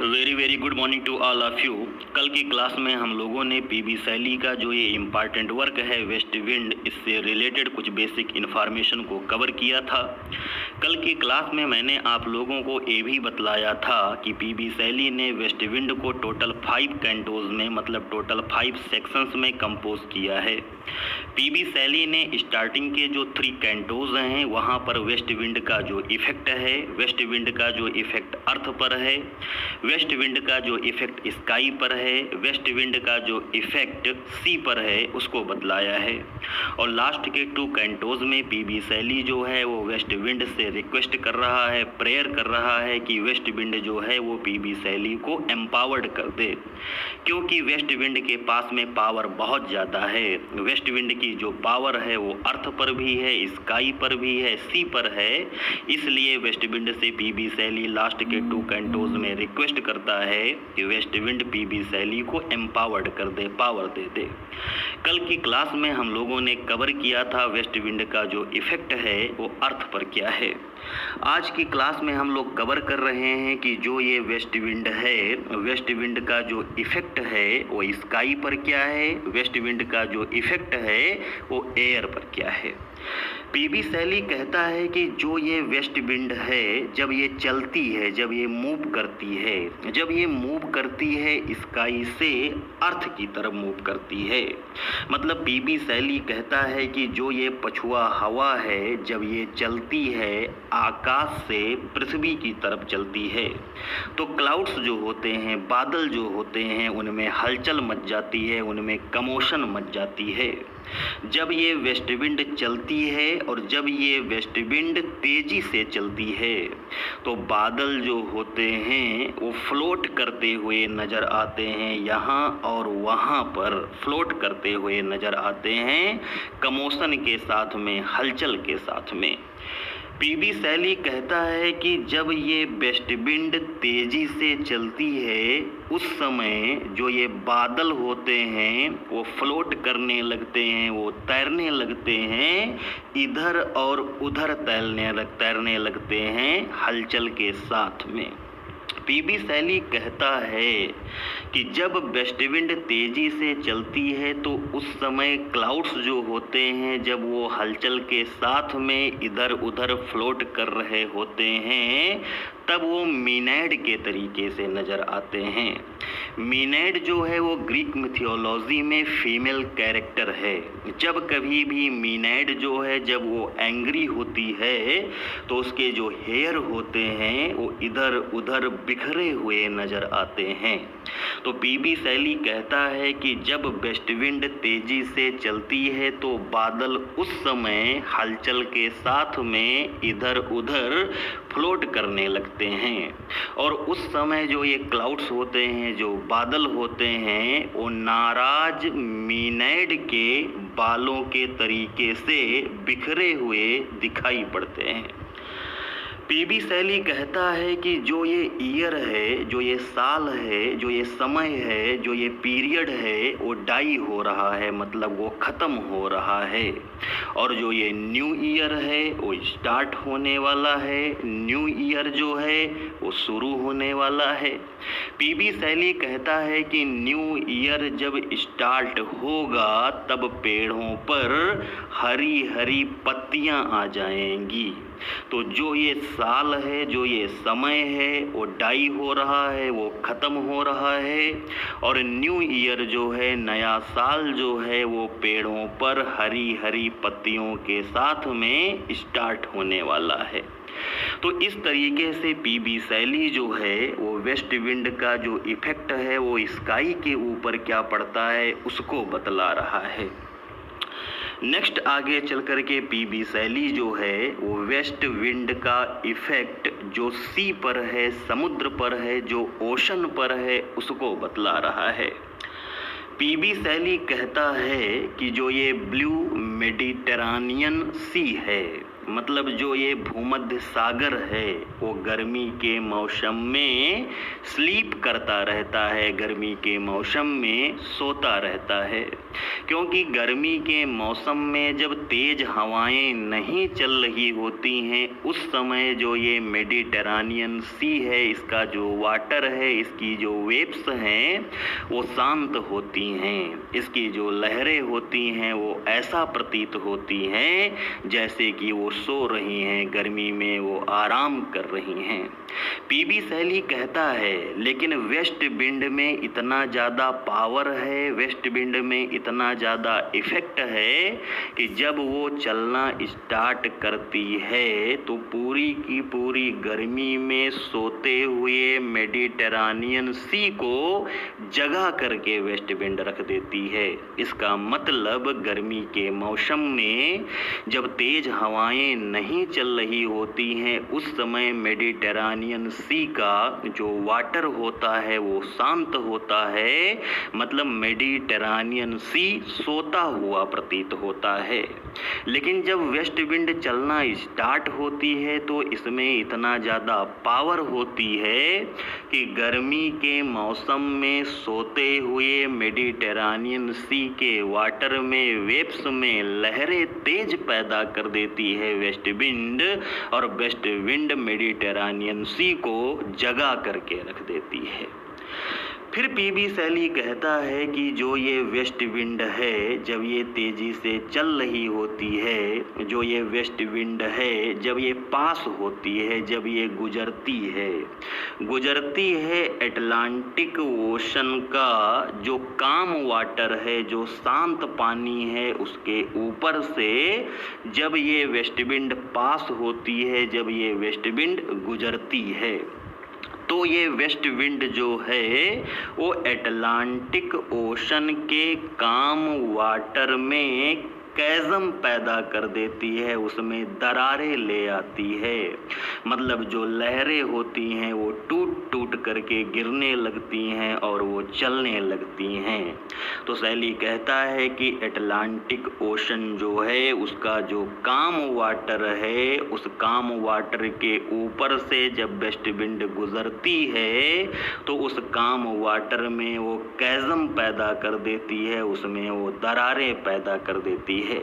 Very very good morning to all of you. कल की class में हम लोगों ने पीबी शैली का जो ये इम्पॉर्टेंट वर्क है वेस्ट विंड, इससे रिलेटेड कुछ बेसिक इन्फॉर्मेशन को कवर किया था। कल की क्लास में मैंने आप लोगों को ये भी बतलाया था कि पीबी शैली ने वेस्ट विंड को टोटल 5 कैंटोज में, मतलब टोटल 5 सेक्शंस में कंपोज किया है। पीबी शैली ने स्टार्टिंग के जो 3 कैंटोज हैं वहाँ पर वेस्ट विंड का जो इफेक्ट है, वेस्ट विंड का जो इफेक्ट अर्थ पर है, वेस्ट विंड का जो इफेक्ट स्काई पर है, वेस्ट विंड का जो इफेक्ट सी पर है, उसको बतलाया है। और लास्ट के 2 कैंटोज में पीबी शैली जो है वो वेस्ट विंड से रिक्वेस्ट कर रहा है, प्रेयर कर रहा है कि वेस्ट विंड जो है वो पीबी शैली को एम्पावर्ड कर दे, क्योंकि वेस्ट विंड के पास में पावर बहुत ज़्यादा है। वेस्ट विंड की जो पावर है वो अर्थ पर भी है, स्काई पर भी है, सी पर है। इसलिए वेस्ट विंड से पीबी शैली लास्ट के 2 कैंटोज में रिक्वेस्ट करता है कि वेस्ट विंड पीबी शैली को एम्पावर्ड कर दे, पावर दे दे। कल की क्लास में हम लोगों ने कवर किया था वेस्ट विंड का जो इफेक्ट है वो अर्थ पर क्या है। आज की क्लास में हम लोग कवर कर रहे हैं कि जो ये वेस्ट विंड है, वेस्ट विंड का जो इफेक्ट है वो स्काई पर क्या है, वेस्ट विंड का जो इफेक्ट है वो एयर पर क्या है। पीबी शैली कहता है कि जो ये वेस्ट विंड है जब ये चलती है, जब ये मूव करती है, जब ये मूव करती है स्काई से अर्थ की तरफ मूव करती है। मतलब पीबी शैली कहता है कि जो ये पछुआ हवा है जब ये चलती है आकाश से पृथ्वी की तरफ चलती है तो क्लाउड्स जो होते हैं, बादल जो होते हैं, उनमें हलचल मच जाती है, उनमें कमोशन मच जाती है। जब ये वेस्ट विंड चलती है और जब ये वेस्ट विंड तेजी से चलती है तो बादल जो होते हैं वो फ्लोट करते हुए नज़र आते हैं, यहाँ और वहाँ पर फ्लोट करते हुए नज़र आते हैं, कमोशन के साथ में, हलचल के साथ में। पीबी शैली कहता है कि जब ये वेस्ट विंड तेजी से चलती है उस समय जो ये बादल होते हैं वो फ्लोट करने लगते हैं, वो तैरने लगते हैं, इधर और उधर तैरने लगते हैं हलचल के साथ में। पीबी शैली कहता है कि जब वेस्ट विंड तेजी से चलती है तो उस समय क्लाउड्स जो होते हैं जब वो हलचल के साथ में इधर उधर फ्लोट कर रहे होते हैं तब वो मीनैड के तरीके से नज़र आते हैं। मीनैड जो है वो ग्रीक मिथियोलॉजी में फीमेल कैरेक्टर है। जब कभी भी मीनैड जो है जब वो एंग्री होती है तो उसके जो हेयर होते हैं वो इधर उधर बिखरे हुए नज़र आते हैं। तो पीबी शैली कहता है कि जब वेस्ट विंड तेजी से चलती है तो बादल उस समय हलचल के साथ में इधर उधर फ्लोट करने लगते हैं और उस समय जो ये क्लाउड्स होते हैं, जो बादल होते हैं, वो नाराज मीनैड के बालों के तरीके से बिखरे हुए दिखाई पड़ते हैं। पीबी शैली कहता है कि जो ये ईयर है, जो ये साल है, जो ये समय है, जो ये पीरियड है वो डाई हो रहा है, मतलब वो ख़त्म हो रहा है, और जो ये न्यू ईयर है वो स्टार्ट होने वाला है, न्यू ईयर जो है वो शुरू होने वाला है। पीबी शैली कहता है कि न्यू ईयर जब स्टार्ट होगा तब पेड़ों पर हरी हरी पत्तियां आ जाएंगी। तो जो ये साल है, जो ये समय है वो डाई हो रहा है, वो ख़त्म हो रहा है, और न्यू ईयर जो है, नया साल जो है वो पेड़ों पर हरी हरी पत्तियों के साथ में स्टार्ट होने वाला है। तो इस तरीके से पीबी शैली जो है वो वेस्ट विंड का जो इफेक्ट है वो स्काई के ऊपर क्या पड़ता है उसको बतला रहा है। नेक्स्ट आगे चल कर के पीबी शैली जो है वो वेस्ट विंड का इफेक्ट जो सी पर है, समुद्र पर है, जो ओशन पर है, उसको बतला रहा है। पीबी शैली कहता है कि जो ये ब्लू मेडिटेरेनियन सी है मतलब जो ये भूमध्य सागर है वो गर्मी के मौसम में स्लीप करता रहता है, गर्मी के मौसम में सोता रहता है। क्योंकि गर्मी के मौसम में जब तेज हवाएं नहीं चल रही होती हैं, उस समय जो ये मेडिटेरेनियन सी है, इसका जो वाटर है, इसकी जो वेव्स हैं वो शांत होती हैं। इसकी जो लहरें होती हैं वो ऐसा प्रतीत होती हैं जैसे कि वो सो रही हैं, गर्मी में वो आराम कर रही हैं। पीबी सैली कहता है लेकिन वेस्ट विंड में इतना ज़्यादा पावर है, वेस्ट विंड में इतना ज़्यादा इफ़ेक्ट है कि जब वो चलना स्टार्ट करती है तो पूरी की पूरी गर्मी में सोते हुए मेडिटेरेनियन सी को जगा करके वेस्ट विंड रख देती है। इसका मतलब गर्मी के मौसम में जब तेज हवाएं नहीं चल रही होती हैं, उस समय मेडिटेरेनियन सी का जो वाटर होता है वो शांत होता है, मतलब मेडिटेरेनियन सी सोता हुआ प्रतीत होता है। लेकिन जब वेस्ट विंड चलना स्टार्ट होती है तो इसमें इतना ज़्यादा पावर होती है कि गर्मी के मौसम में सोते हुए मेडिटेरेनियन सी के वाटर में वेव्स में लहरें तेज पैदा कर देती है वेस्ट विंड, और वेस्ट विंड मेडिटेरेनियन सी को जगा करके रख देती है। फिर पीबी सैली कहता है कि जो ये वेस्ट विंड है जब ये तेज़ी से चल रही होती है, जो ये वेस्ट विंड है जब ये पास होती है, जब ये गुजरती है अटलांटिक ओशन का जो काम वाटर है, जो शांत पानी है, उसके ऊपर से जब ये वेस्ट विंड पास होती है, जब ये वेस्ट विंड गुजरती है, तो ये वेस्ट विंड जो है वो अटलांटिक ओशन के काम वाटर में कैज़म पैदा कर देती है, उसमें दरारें ले आती है। मतलब जो लहरें होती हैं वो टूट टूट करके गिरने लगती हैं और वो चलने लगती हैं। तो सैली कहता है कि अटलांटिक ओशन जो है उसका जो काम वाटर है, उस काम वाटर के ऊपर से जब वेस्ट विंड गुजरती है तो उस काम वाटर में वो कैज़म पैदा कर देती है, उसमें वो दरारें पैदा कर देती है।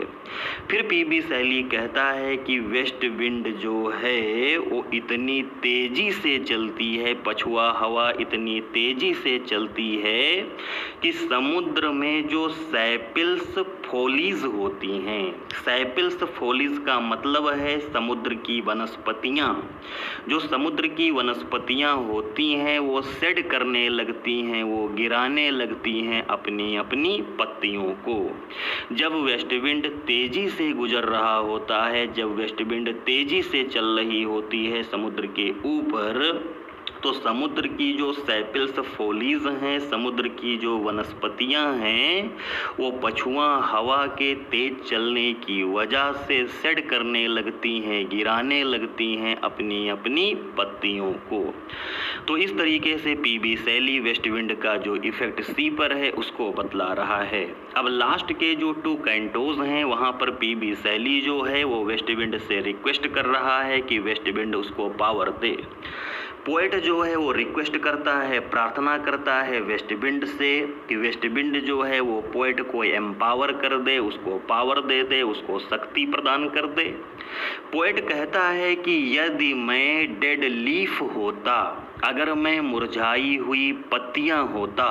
फिर पीबी सैली कहता है कि वेस्ट विंड जो है वो इतनी तेजी से चलती है, पछुआ हवा इतनी तेजी से चलती है कि समुद्र में जो सैपिल्स फोलीज होती हैं, सैपिल्स फोलीज का मतलब है समुद्र की वनस्पतियाँ। जो समुद्र की वनस्पतियाँ होती हैं वो शेड करने लगती हैं, वो गिराने लगती हैं अपनी अपनी पत्तियों को। जब वेस्ट विंड तेजी से गुजर रहा होता है, जब वेस्ट विंड तेजी से चल रही होती है समुद्र के ऊपर, तो समुद्र की जो सैपिल्स फोलीज हैं, समुद्र की जो वनस्पतियां हैं, वो पछुआ हवा के तेज चलने की वजह से शेड करने लगती हैं, गिराने लगती हैं अपनी अपनी पत्तियों को। तो इस तरीके से पीबी सैली वेस्ट विंड का जो इफेक्ट सी पर है उसको बतला रहा है। अब लास्ट के जो 2 कैंटोज हैं वहाँ पर पीबी सैली जो है वो वेस्ट विंड से रिक्वेस्ट कर रहा है कि वेस्ट विंड उसको पावर दे। पोएट जो है वो रिक्वेस्ट करता है, प्रार्थना करता है वेस्ट विंड से कि वेस्ट विंड जो है वो पोएट को एम्पावर कर दे, उसको पावर दे दे, उसको शक्ति प्रदान कर दे। पोएट कहता है कि यदि मैं डेड लीफ होता, अगर मैं मुरझाई हुई पत्तियां होता,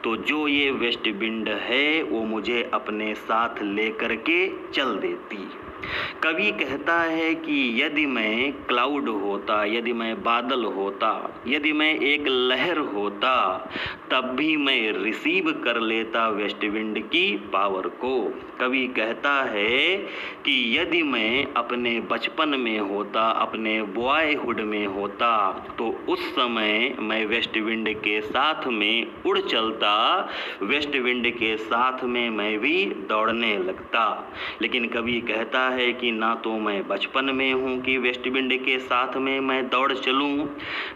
तो जो ये वेस्ट विंड है वो मुझे अपने साथ लेकर के चल देती। कवि कहता है कि यदि मैं क्लाउड होता, यदि मैं बादल होता, यदि मैं एक लहर होता, तब भी मैं रिसीव कर लेता वेस्ट विंड की पावर को। कवि कहता है कि यदि मैं अपने बचपन में होता, अपने बॉयहुड में होता, तो उस समय मैं वेस्ट विंड के साथ में उड़ चलता, वेस्ट विंड के साथ में मैं भी दौड़ने लगता। लेकिन कवि कहता है कि ना तो मैं बचपन में हूँ कि वेस्ट विंड के साथ में मैं दौड़ चलूँ,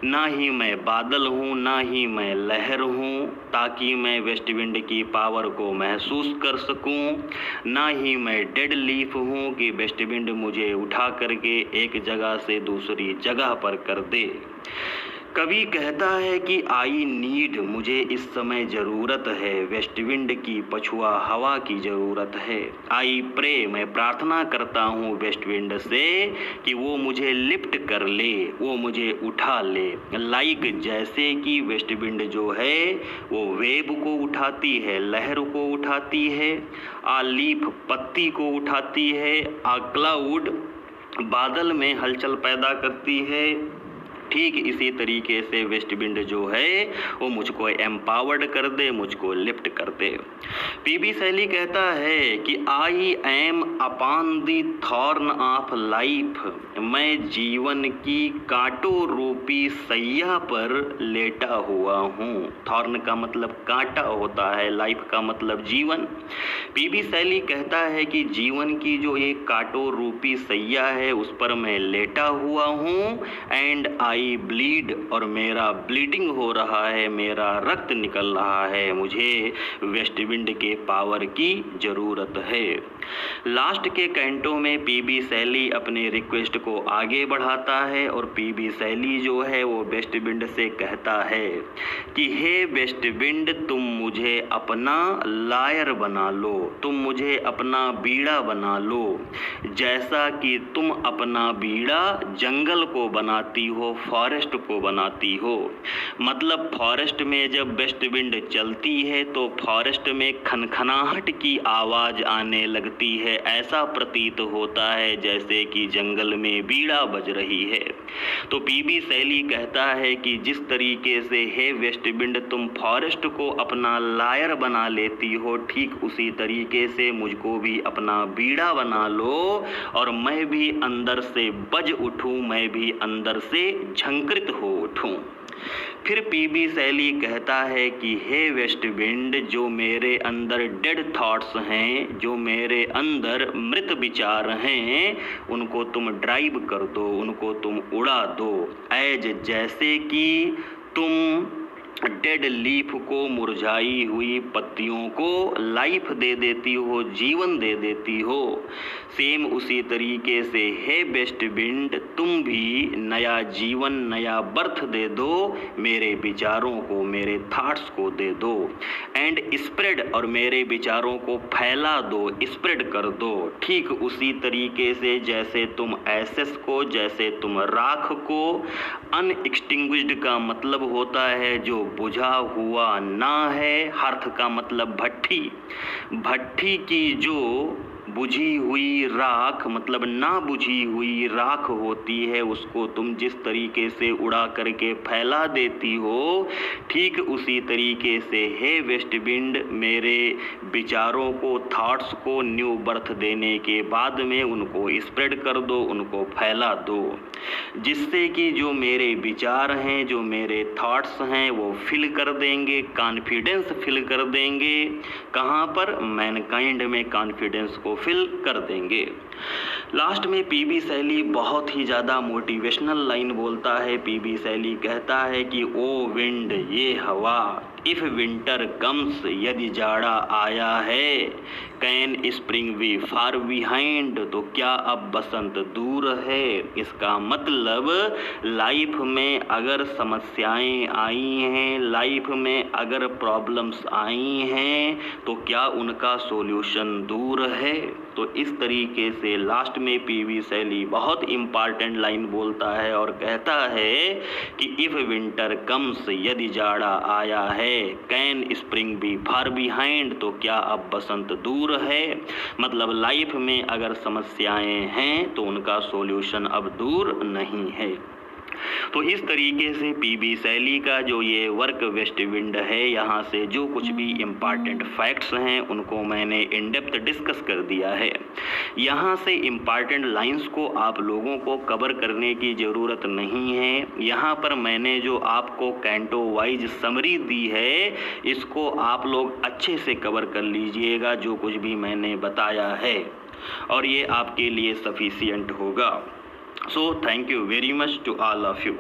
ना ही मैं बादल हूँ, ना ही मैं लहर हूँ ताकि मैं वेस्ट विंड की पावर को महसूस कर सकूँ, ना ही मैं डेड लीफ हूँ कि वेस्ट विंड मुझे उठा करके एक जगह से दूसरी जगह पर कर दे। कवि कहता है कि आई नीड, मुझे इस समय ज़रूरत है वेस्ट विंड की, पछुआ हवा की ज़रूरत है। आई प्रे, मैं प्रार्थना करता हूँ वेस्ट विंड से कि वो मुझे लिफ्ट कर ले, वो मुझे उठा ले। लाइक जैसे कि वेस्ट विंड जो है वो वेव को उठाती है, लहर को उठाती है, आ लीफ पत्ती को उठाती है, आ क्लाउड बादल में हलचल पैदा करती है, ठीक इसी तरीके से वेस्ट विंड जो है वो मुझको एम्पावर्ड कर दे, मुझको लिफ्ट कर दे। पीबी शैली कहता है कि I am upon the thorn of life, मैं जीवन की कांटों रूपी सैया पर लेटा हुआ हूँ। थॉर्न का मतलब कांटा होता है, लाइफ का मतलब जीवन। पीबी शैली कहता है कि जीवन की जो एक कांटों रूपी सैया है उस पर मैं लेटा हुआ हूँ, एंड आई ब्लीड, और मेरा ब्लीडिंग हो रहा है, मेरा रक्त निकल रहा है, मुझे वेस्ट विंड के पावर की ज़रूरत है। लास्ट के कैंटो में पीबी शैली अपने रिक्वेस्ट को आगे बढ़ाता है और पीबी शैली जो है वो वेस्ट विंड से कहता है कि हे वेस्ट विंड, तुम मुझे अपना लायर बना लो, तुम मुझे अपना बीड़ा बना लो, जैसा कि तुम अपना बीड़ा जंगल को बनाती हो, फॉरेस्ट को बनाती हो। मतलब फॉरेस्ट में जब वेस्ट विंड चलती है तो फॉरेस्ट में खनखनाहट की आवाज़ आने लगती है, ऐसा प्रतीत होता है जैसे कि जंगल में बीड़ा बज रही है। तो पीबी शैली कहता है कि जिस तरीके से हे वेस्ट विंड तुम फॉरेस्ट को अपना लायर बना लेती हो, ठीक उसी तरीके से मुझको भी अपना बीड़ा बना लो और मैं भी अंदर से बज उठूं, मैं भी अंदर से झंकृत हो उठूं। फिर पीबी शैली कहता है कि हे वेस्ट विंड, जो मेरे अंदर डेड थॉट्स हैं, जो मेरे अंदर मृत विचार हैं, उनको तुम ड्राइव कर दो, उनको तुम उड़ा दो, एज जैसे कि तुम डेड लीफ को, मुरझाई हुई पत्तियों को लाइफ दे देती हो, जीवन दे देती हो। सेम उसी तरीके से हे वेस्ट विंड, तुम भी नया जीवन, नया बर्थ दे दो मेरे विचारों को, मेरे थॉट्स को दे दो, एंड स्प्रेड, और मेरे विचारों को फैला दो, स्प्रेड कर दो, ठीक उसी तरीके से जैसे तुम एसेस को, जैसे तुम राख को, अनएक्सटिंग्विश्ड का मतलब होता है जो बुझा हुआ ना है, हर्थ का मतलब भट्ठी, भट्ठी की जो बुझी हुई राख, मतलब ना बुझी हुई राख होती है, उसको तुम जिस तरीके से उड़ा करके फैला देती हो, ठीक उसी तरीके से हे वेस्ट विंड, मेरे विचारों को, थॉट्स को न्यू बर्थ देने के बाद में उनको स्प्रेड कर दो, उनको फैला दो, जिससे कि जो मेरे विचार हैं, जो मेरे थॉट्स हैं वो फिल कर देंगे, कॉन्फिडेंस फिल कर देंगे। कहाँ पर? मैनकाइंड में कॉन्फिडेंस को फिल कर देंगे। लास्ट में पीबी शैली बहुत ही ज़्यादा मोटिवेशनल लाइन बोलता है। पीबी शैली कहता है कि ओ विंड, ये हवा, इफ़ विंटर कम्स, यदि जाड़ा आया है, can spring be far behind, तो क्या अब बसंत दूर है। इसका मतलब लाइफ में अगर समस्याएं आई हैं, लाइफ में अगर प्रॉब्लम्स आई हैं, तो क्या उनका सॉल्यूशन दूर है। तो इस तरीके से लास्ट में पीबी शैली बहुत इम्पॉर्टेंट लाइन बोलता है और कहता है कि इफ़ विंटर कम्स, यदि जाड़ा आया है, can spring be far behind, तो क्या अब बसंत दूर है। मतलब लाइफ में अगर समस्याएं हैं तो उनका सॉल्यूशन अब दूर नहीं है। तो इस तरीके से पीबी शैली का जो ये वर्क वेस्ट विंड है, यहाँ से जो कुछ भी इम्पॉर्टेंट फैक्ट्स हैं उनको मैंने इन डेप्थ डिस्कस कर दिया है। यहाँ से इम्पॉर्टेंट लाइंस को आप लोगों को कवर करने की ज़रूरत नहीं है। यहाँ पर मैंने जो आपको कैंटो वाइज समरी दी है, इसको आप लोग अच्छे से कवर कर लीजिएगा जो कुछ भी मैंने बताया है, और ये आपके लिए सफिशिएंट होगा। So thank you very much to all of you.